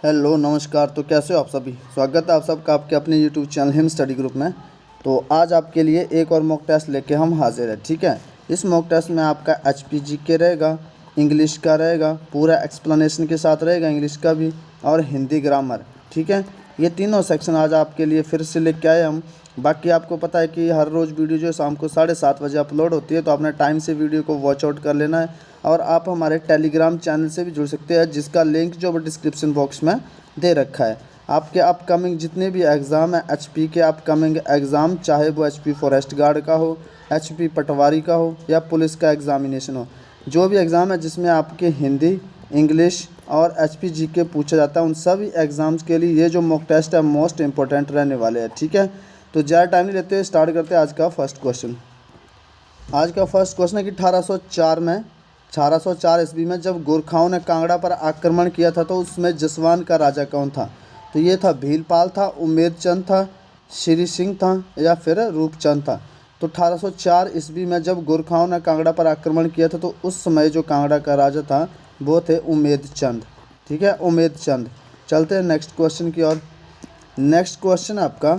Hello नमस्कार। तो कैसे हो आप सभी। स्वागत है आप सबका आपके अपने YouTube channel him study group में। तो आज आपके लिए एक और मॉक टेस्ट लेके हम हाजिर हैं। ठीक है, इस मॉक टेस्ट में आपका HPGK रहेगा, इंग्लिश का रहेगा, पूरा एक्सप्लेनेशन के साथ रहेगा, इंग्लिश का भी और हिंदी ग्रामर। ठीक है, ये तीनों सेक्शन आज आपके लिए फिर से लेके आए हम। बाकी आपको पता है कि हर रोज़ वीडियो जो शाम को 7:30 बजे अपलोड होती है, तो आपने टाइम से वीडियो को वॉच आउट कर लेना है। और आप हमारे टेलीग्राम चैनल से भी जुड़ सकते हैं, जिसका लिंक जो डिस्क्रिप्शन बॉक्स में दे रखा है। आपके अपकमिंग जितने भी एग्ज़ाम हैं, HP के अपकमिंग एग्ज़ाम, चाहे वो HP फॉरेस्ट गार्ड का हो, HP पटवारी का हो या पुलिस का एग्ज़ामिनेशन हो, जो भी एग्ज़ाम है जिसमें आपके हिंदी, इंग्लिश और HPGK पूछा जाता है, उन सभी एग्ज़ाम्स के लिए ये जो मॉक टेस्ट है मोस्ट इंपॉर्टेंट रहने वाले हैं। ठीक है, तो ज़्यादा टाइम नहीं लेते, स्टार्ट करते हैं आज का फर्स्ट क्वेश्चन। आज का फर्स्ट क्वेश्चन है कि 1804 ईस्वी में जब गोरखाओं ने कांगड़ा पर आक्रमण किया था, तो उसमें जसवान का राजा कौन था। तो ये था भीलपाल था, उमेद चंद था, श्री सिंह था या फिर रूपचंद था। तो 1804 ईस्वी में जब गोरखाओं ने कांगड़ा पर आक्रमण किया था, तो उस समय जो कांगड़ा का राजा था वो थे उमेद चंद। ठीक है, उमेद चंद। चलते हैं नेक्स्ट क्वेश्चन की ओर। नेक्स्ट क्वेश्चन आपका,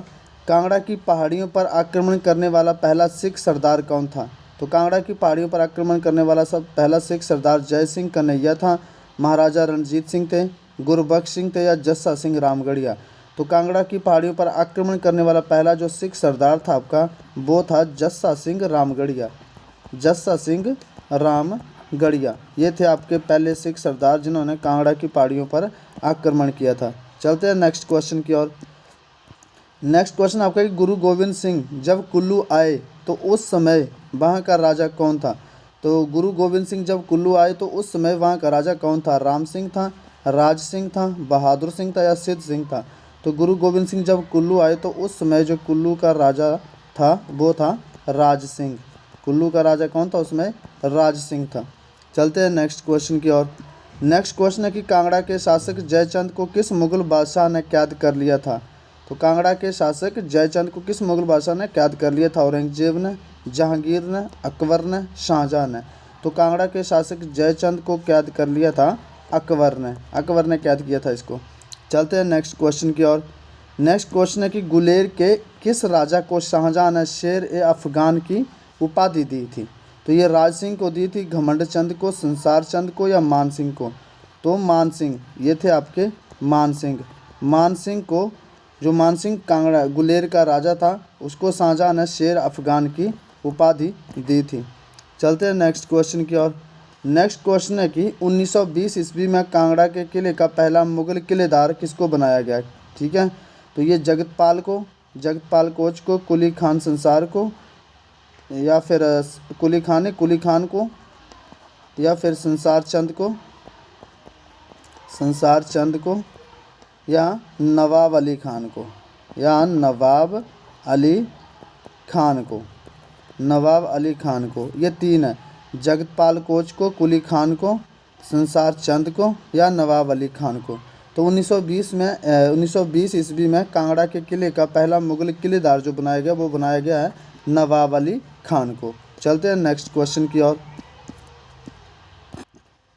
कांगड़ा की पहाड़ियों पर आक्रमण करने वाला पहला सिख सरदार कौन था। तो कांगड़ा की पहाड़ियों पर आक्रमण करने वाला पहला सिख सरदार जय सिंह कन्हैया था, महाराजा रणजीत सिंह थे, गुरबख्श सिंह थे या जस्सा सिंह रामगढ़िया। तो कांगड़ा की पहाड़ियों पर आक्रमण करने वाला पहला जो सिख सरदार था आपका, वो था जस्सा सिंह रामगढ़िया। जस्सा सिंह रामगढ़िया, ये थे आपके पहले सिख सरदार जिन्होंने कांगड़ा की पहाड़ियों पर आक्रमण किया था। चलते हैं नेक्स्ट क्वेश्चन की ओर। नेक्स्ट क्वेश्चन आपका कि गुरु गोविंद सिंह जब कुल्लू आए, तो उस समय वहाँ का राजा कौन था। तो गुरु गोविंद सिंह जब कुल्लू आए, तो उस समय वहाँ का राजा कौन था। राम सिंह था, राज सिंह था, बहादुर सिंह था या सिद्ध सिंह था। तो गुरु गोविंद सिंह जब कुल्लू आए, तो उस समय जो कुल्लू का राजा था वो था राज सिंह। कुल्लू का राजा कौन था उसमें, राज सिंह था। चलते हैं नेक्स्ट क्वेश्चन की ओर। नेक्स्ट क्वेश्चन है कि कांगड़ा के शासक जयचंद को किस मुगल बादशाह ने कैद कर लिया था। तो कांगड़ा के शासक जयचंद को किस मुगल बादशाह ने कैद कर लिया था। औरंगजेब ने, जहांगीर ने, अकबर ने, शाहजहां ने। तो कांगड़ा के शासक जयचंद को कैद कर लिया था अकबर ने। अकबर ने कैद किया था इसको। चलते हैं नेक्स्ट क्वेश्चन की ओर। नेक्स्ट क्वेश्चन है कि गुलेर के किस राजा को शाहजहां ने शेर-ए-अफगान की उपाधि दी थी। तो ये राज सिंह को दी थी, घमंड चंद को, संसार चंद को या मान सिंह को। तो मान सिंह, ये थे आपके मान सिंह। मान सिंह को, जो मान सिंह कांगड़ा गुलेर का राजा था, उसको शाहजहां ने शेर अफगान की उपाधि दी थी। चलते हैं नेक्स्ट क्वेश्चन की ओर। नेक्स्ट क्वेश्चन है कि 1920 ईस्वी में कांगड़ा के किले का पहला मुगल किलेदार किसको बनाया गया। ठीक है, तो ये जगतपाल को, जगतपाल कोच को, कुली खान संसार को या फिर कुली खान को या फिर संसार चंद को, संसार चंद को या नवाब अली खान को, या नवाब अली खान को, नवाब अली खान को। ये तीन है, जगतपाल कोच को, कुली खान को, संसार चंद को या नवाब अली खान को। तो 1920 ईस्वी में कांगड़ा के किले का पहला मुगल किलेदार जो बनाया गया, वो बनाया गया है नवाब अली खान को। चलते हैं नेक्स्ट क्वेश्चन की ओर।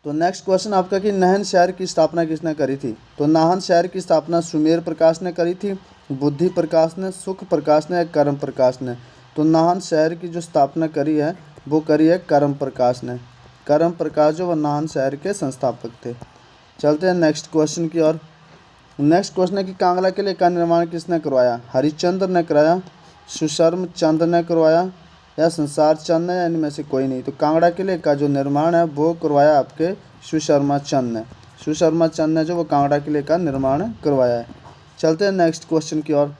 तो नेक्स्ट क्वेश्चन आपका कि नाहन शहर की स्थापना किसने करी थी। तो नाहन शहर की स्थापना सुमेर प्रकाश ने करी थी, बुद्धि प्रकाश ने, सुख प्रकाश ने या कर्म प्रकाश ने। तो नाहन शहर की जो स्थापना करी है वो करी है कर्म प्रकाश ने। कर्म प्रकाश जो वो नाहन शहर के संस्थापक थे। चलते हैं नेक्स्ट क्वेश्चन की ओर। नेक्स्ट क्वेश्चन है कि कांगड़ा किले का निर्माण किसने करवाया। हरिश्चंद्र ने कराया, सुशर्म चंद ने करवाया या संसार चंद ने, या इनमें से कोई नहीं। तो कांगड़ा किले का जो निर्माण है वो करवाया आपके सुशर्मा चंद ने। सुशर्मा चंद ने जो वो कांगड़ा किले का निर्माण करवाया है। चलते हैं नेक्स्ट क्वेश्चन की ओर।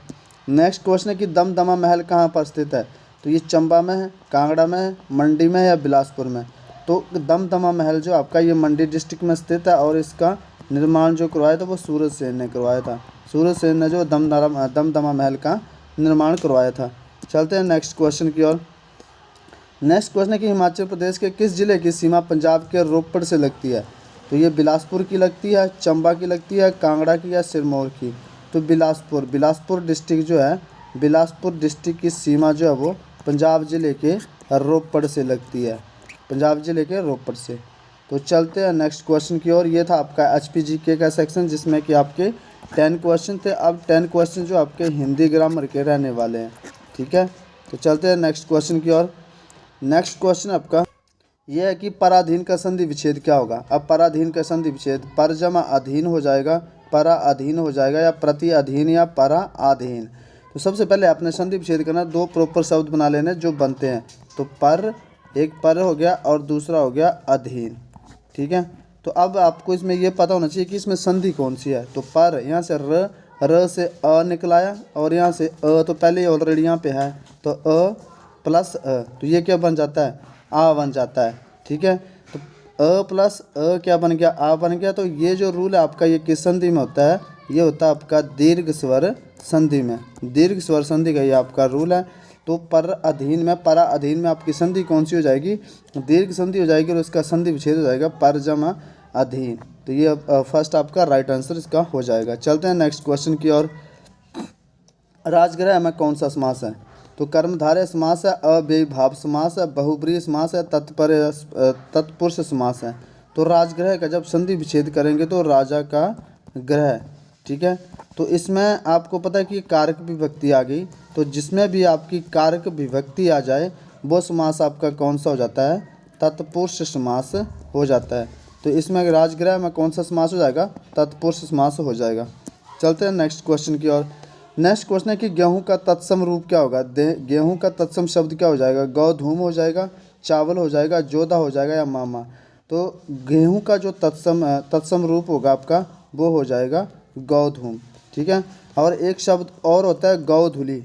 नेक्स्ट क्वेश्चन है कि दमदमा महल कहाँ पर स्थित है। तो ये चंबा में है, कांगड़ा में है, मंडी में है या बिलासपुर में। तो दमदमा महल जो आपका ये मंडी डिस्ट्रिक्ट में स्थित है, और इसका निर्माण जो करवाया था वो सूरज सेन ने करवाया था। सूरज सेन ने जो दमदमा महल का निर्माण करवाया था। चलते हैं नेक्स्ट क्वेश्चन की ओर। नेक्स्ट क्वेश्चन है कि हिमाचल प्रदेश के किस जिले की सीमा पंजाब के रोपड़ से लगती है। तो ये बिलासपुर की लगती है, चंबा की लगती है, कांगड़ा की या सिरमौर की। तो बिलासपुर डिस्ट्रिक्ट जो है, बिलासपुर डिस्ट्रिक्ट की सीमा जो है वो पंजाब ज़िले के रोपड़ से लगती है, पंजाब ज़िले के रोपड़ से। तो चलते हैं नेक्स्ट क्वेश्चन की ओर। ये था आपका HPGK का सेक्शन जिसमें कि आपके 10 क्वेश्चन थे। अब 10 क्वेश्चन जो आपके हिंदी ग्रामर के रहने वाले हैं, ठीक है। तो चलते हैं नेक्स्ट क्वेश्चन की ओर। नेक्स्ट क्वेश्चन आपका ये है कि पराधीन का संधि विच्छेद क्या होगा। अब पराधीन का संधि विच्छेद पर जमा अधीन हो जाएगा, परा अधीन हो जाएगा, या प्रति अधीन, या परा अधीन। तो सबसे पहले आपने संधि विच्छेद करना, दो प्रॉपर शब्द बना लेने जो बनते हैं। तो पर, एक पर हो गया और दूसरा हो गया अधीन, ठीक है। तो अब आपको इसमें यह पता होना चाहिए कि इसमें संधि कौन सी है। तो पर यहाँ से र से अ निकलाया और यहाँ से अ, तो पहले ऑलरेडी यहाँ पे है, तो अ प्लस अ, तो ये क्या बन जाता है, आ बन जाता है, ठीक है। तो अ प्लस अ क्या बन गया, आ बन गया। तो ये जो रूल है आपका ये किस संधि में होता है, ये होता है आपका दीर्घ स्वर संधि में। दीर्घ स्वर संधि का ये आपका रूल है। तो पर अधीन में, परा अधीन में आपकी संधि कौन सी हो जाएगी, दीर्घ संधि हो जाएगी और उसका संधि विच्छेद हो जाएगा पर जमा अधीन। तो ये फर्स्ट आपका राइट आंसर इसका हो जाएगा। चलते हैं नेक्स्ट क्वेश्चन की ओर। राजगृह में कौन सा समास है। तो कर्मधारय समास है, अव्ययीभाव समास है, बहुब्रीहि समास है, तत्पुरुष समास है। तो राजगृह का जब संधि विच्छेद करेंगे तो राजा का ग्रह, ठीक है। तो इसमें आपको पता है कि कारक विभक्ति आ गई, तो जिसमें भी आपकी कारक विभक्ति आ जाए वो समास आपका कौन सा हो जाता है, तत्पुरुष समास हो जाता है। तो इसमें राजगृह में कौन सा समास हो जाएगा, तत्पुरुष समास हो जाएगा। चलते हैं नेक्स्ट क्वेश्चन की ओर। नेक्स्ट क्वेश्चन है कि गेहूं का तत्सम रूप क्या होगा। गेहूं का तत्सम शब्द क्या हो जाएगा, गौधूम हो जाएगा, चावल हो जाएगा, जोधा हो जाएगा, या मामा। तो गेहूं का जो तत्सम रूप होगा आपका वो हो जाएगा गौधूम, ठीक है। और एक शब्द और होता है गौधुली,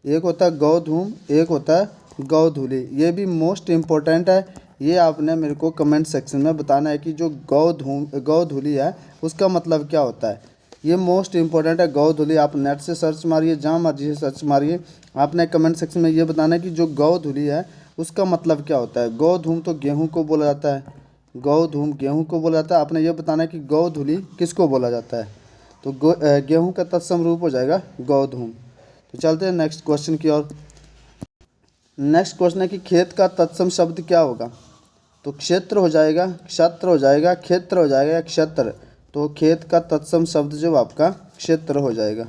एक होता है गौधूम, एक होता है गौधुली। ये भी मोस्ट इम्पोर्टेंट है, ये आपने मेरे को कमेंट सेक्शन में बताना है कि जो गौधुली है उसका मतलब क्या होता है। ये मोस्ट इंपॉर्टेंट है गौधुली। आप नेट से सर्च मारिए, जहाँ मर्जी से सर्च मारिए, आपने कमेंट सेक्शन में ये बताना है कि जो गौधुली है उसका मतलब क्या होता है। गौधूम तो गेहूं को बोला जाता है, गौधूम गेहूं को बोला जाता है। आपने ये बताना है कि गौधुली किसको बोला जाता है। तो गेहूं का तत्सम रूप हो जाएगा गौधूम। तो चलते हैं नेक्स्ट क्वेश्चन की ओर। नेक्स्ट क्वेश्चन है कि खेत का तत्सम शब्द क्या होगा। तो क्षेत्र हो जाएगा, क्षत्र हो जाएगा, क्षेत्र हो जाएगा, या क्षत्र। तो खेत का तत्सम शब्द जो आपका क्षेत्र हो जाएगा।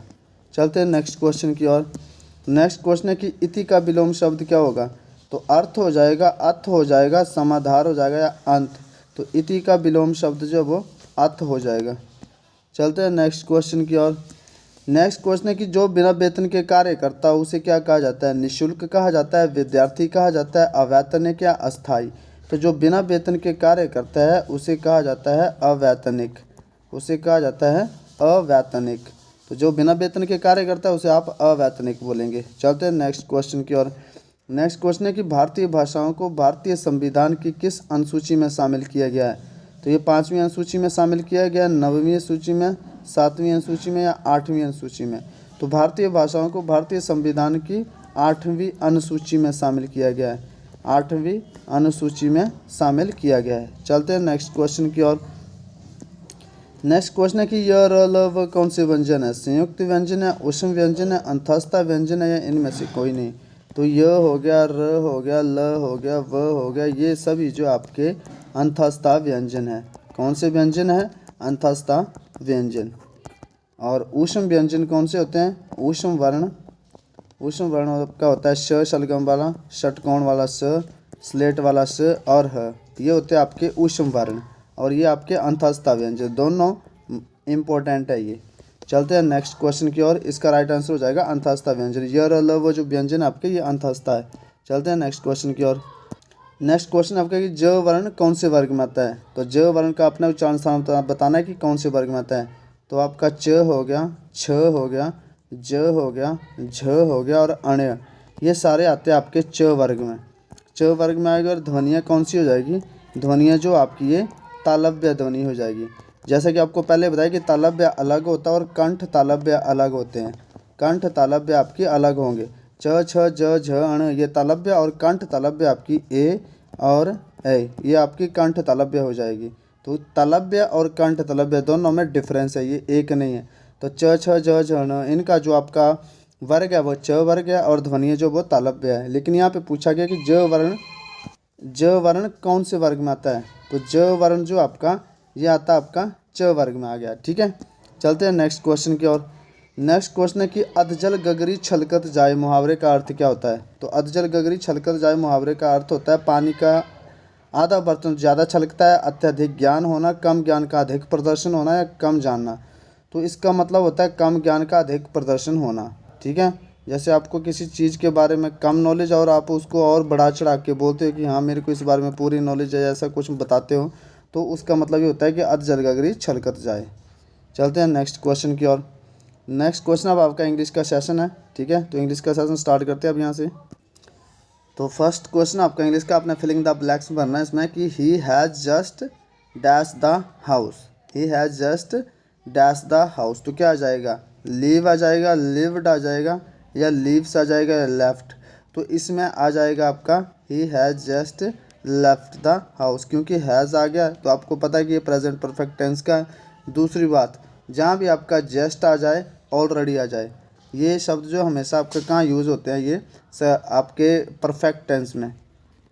चलते हैं नेक्स्ट क्वेश्चन की ओर। नेक्स्ट क्वेश्चन है कि इति का विलोम शब्द क्या होगा। तो अर्थ हो जाएगा, अथ हो जाएगा, समाधार हो जाएगा, या अंत। तो इति का विलोम शब्द जो वो अथ हो जाएगा। चलते हैं नेक्स्ट क्वेश्चन की ओर। नेक्स्ट क्वेश्चन है कि जो बिना वेतन के कार्य करता है उसे क्या कहा जाता है। निःशुल्क कहा जाता है, विद्यार्थी कहा जाता है, अवैतनिक, या अस्थायी। तो जो बिना वेतन के कार्य करता है उसे कहा जाता है अवैतनिक, उसे कहा जाता है अवैतनिक। तो जो बिना वेतन के कार्य करता है उसे आप अवैतनिक बोलेंगे। चलते हैं नेक्स्ट क्वेश्चन की ओर। नेक्स्ट क्वेश्चन है कि भारतीय भाषाओं को भारतीय संविधान की किस अनुसूची में शामिल किया गया है। तो ये 5वीं अनुसूची में शामिल किया गया, 9वीं सूची में, 7वीं अनुसूची में, या 8वीं अनुसूची में। तो भारतीय भाषाओं को भारतीय संविधान की 8वीं अनुसूची में शामिल किया गया है, 8वीं अनुसूची में शामिल किया गया है। चलते हैं नेक्स्ट क्वेश्चन की ओर। नेक्स्ट क्वेश्चन है कि य र ल व कौन से व्यंजन है। संयुक्त व्यंजन है, ऊष्म व्यंजन है, अंतःस्था व्यंजन है, या इनमें से कोई नहीं। तो य हो गया, र हो गया, ल हो गया, व हो गया, ये सभी जो आपके अंतःस्था व्यंजन है। कौन से व्यंजन है, अंतःस्था व्यंजन। और ऊष्म व्यंजन कौन से होते हैं, ऊष्म वर्ण। ऊष्म वर्ण का होता है श शलगम वाला, षटकोण वाला स, स्लेट वाला स, और ह। ये होते हैं आपके ऊष्म वर्ण, और ये आपके अंतःस्था व्यंजन, दोनों इम्पोर्टेंट है ये। चलते हैं नेक्स्ट क्वेश्चन की ओर। इसका राइट आंसर हो जाएगा अंतःस्था व्यंजन। य र ल वो जो व्यंजन आपके ये अंतःस्था है। चलते हैं नेक्स्ट क्वेश्चन की ओर। नेक्स्ट क्वेश्चन आपका कि ज वर्ण कौन से वर्ग में आता है। तो ज वर्ण का अपना उच्चारण स्थान बताना है कि कौन से वर्ग में आता है। तो आपका च हो गया, छ हो गया, ज हो गया, झ हो गया, और अण्य, ये सारे आते हैं आपके च वर्ग में। च वर्ग में आएगी। और ध्वनियाँ कौन सी हो जाएगी, ध्वनियाँ जो आपकी ये तालव्य ध्वनि हो जाएगी। जैसा कि आपको पहले बताया कि तालव्य अलग होता है और कंठ तालव्य अलग होते हैं। कंठ तालव्य आपकी अलग होंगे। च, छ, ज, झ, अण ये तालव्य, और कंठ तालव्य आपकी ए और ए, ये आपकी कंठ तालव्य हो जाएगी। तो तालव्य और कंठ तालव्य दोनों में डिफरेंस है, ये एक नहीं है। तो च, छ, ज, झ, ण इनका जो आपका वर्ग है वो च वर्ग है, और ध्वनि जो वो तालव्य है। लेकिन यहाँ पे पूछा गया कि ज वर्ण कौन से वर्ग में आता है। तो ज वर्ण जो आपका ये आता आपका च वर्ग में आ गया। ठीक है, चलते हैं नेक्स्ट क्वेश्चन की ओर। नेक्स्ट क्वेश्चन है कि अधजल गगरी छलकत जाए मुहावरे का अर्थ क्या होता है। तो अधजल गगरी छलकत जाए मुहावरे का अर्थ होता है पानी का आधा बर्तन ज़्यादा छलकता है, अत्यधिक ज्ञान होना, कम ज्ञान का अधिक प्रदर्शन होना या कम जानना। तो इसका मतलब होता है कम ज्ञान का अधिक प्रदर्शन होना। ठीक है, जैसे आपको किसी चीज़ के बारे में कम नॉलेज और आप उसको और बढ़ा चढ़ा के बोलते हो कि हाँ मेरे को इस बारे में पूरी नॉलेज है, ऐसा कुछ बताते हो, तो उसका मतलब ये होता है कि अधजल गगरी छलकत जाए। चलते हैं नेक्स्ट क्वेश्चन की ओर। नेक्स्ट क्वेश्चन अब आपका इंग्लिश का सेशन है। ठीक है, तो इंग्लिश का सेशन स्टार्ट करते हैं अब यहाँ से। तो फर्स्ट क्वेश्चन आपका इंग्लिश का आपने फिलिंग द ब्लैक्स में भरना है इसमें कि he has just dash the house. He has just dash the house, तो क्या आ जाएगा, लीव आ जाएगा, लिव्ड आ जाएगा, या लीव्स आ जाएगा, या लेफ्ट। तो इसमें आ जाएगा आपका he has just left the house, क्योंकि हैज़ आ गया तो आपको पता है कि ये प्रेजेंट परफेक्ट टेंस का है। दूसरी बात, जहाँ भी आपका जस्ट आ जाए, ऑलरेडी आ जाए, ये शब्द जो हमेशा आपके कहाँ यूज़ होते हैं, ये आपके परफेक्ट टेंस में,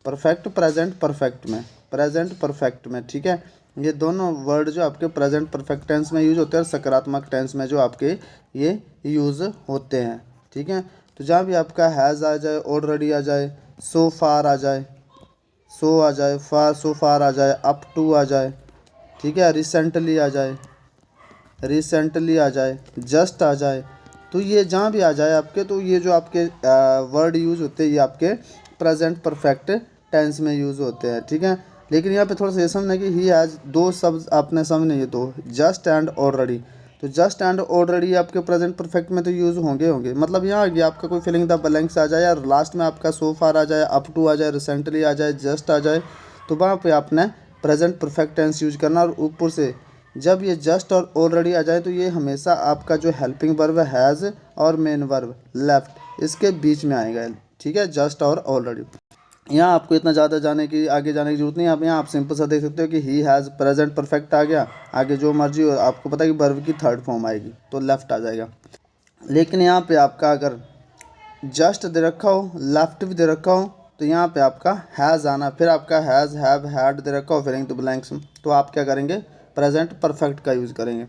परफेक्ट प्रेजेंट परफेक्ट में, प्रेजेंट परफेक्ट में। ठीक है, ये दोनों वर्ड जो आपके प्रेजेंट परफेक्ट टेंस में यूज़ होते हैं और सकारात्मक टेंस में जो आपके ये यूज़ होते हैं। ठीक है, तो जहाँ भी आपका हैज़ आ जाए, ऑलरेडी आ जाए, सो फार आ जाए, सो आ जाए, फार सो फार आ जाए, अप टू आ जाए, ठीक है, रिसेंटली आ जाए, रिसेंटली आ जाए, जस्ट आ जाए, तो ये जहाँ भी आ जाए आपके, तो ये जो आपके वर्ड यूज़ होते हैं ये आपके प्रेजेंट परफेक्ट टेंस में यूज़ होते हैं। ठीक है, लेकिन यहाँ पे थोड़ा सा ये समझना कि ही हैज़ दो शब्द आपने समझने, ये दो जस्ट एंड ऑलरेडी। तो जस्ट एंड ऑलरेडी आपके प्रेजेंट परफेक्ट में तो यूज़ होंगे, मतलब यहाँ आ गया आपका कोई फिलिंग द ब्लैंक्स आ जाए, या लास्ट में आपका सो फार आ जाए, अप टू आ जाए, रिसेंटली आ जाए, जस्ट आ जाए, तो वहाँ पे आपने प्रेजेंट परफेक्ट टेंस यूज करना। और ऊपर से जब ये जस्ट और ऑलरेडी आ जाए तो ये हमेशा आपका जो हेल्पिंग वर्ब हैज़ और मेन वर्ब लेफ्ट इसके बीच में आएगा। ठीक है, जस्ट और ऑलरेडी। यहाँ आपको इतना ज़्यादा आगे जाने की जरूरत नहीं है। आप यहाँ आप सिंपल सा देख सकते हो कि ही हैज़ प्रेजेंट परफेक्ट आ गया, आगे जो मर्जी हो, आपको पता है कि वर्ब की थर्ड फॉर्म आएगी तो लेफ्ट आ जाएगा। लेकिन यहाँ पे आपका अगर जस्ट दे रखा हो, लेफ्ट भी दे रखा हो, तो यहाँ पे आपका हैज़ आना, फिर आपका हैज़, हैव, हैड दे रखा हो फिलिंग द ब्लैंक्स, तो आप क्या करेंगे, प्रेजेंट परफेक्ट का यूज़ करेंगे।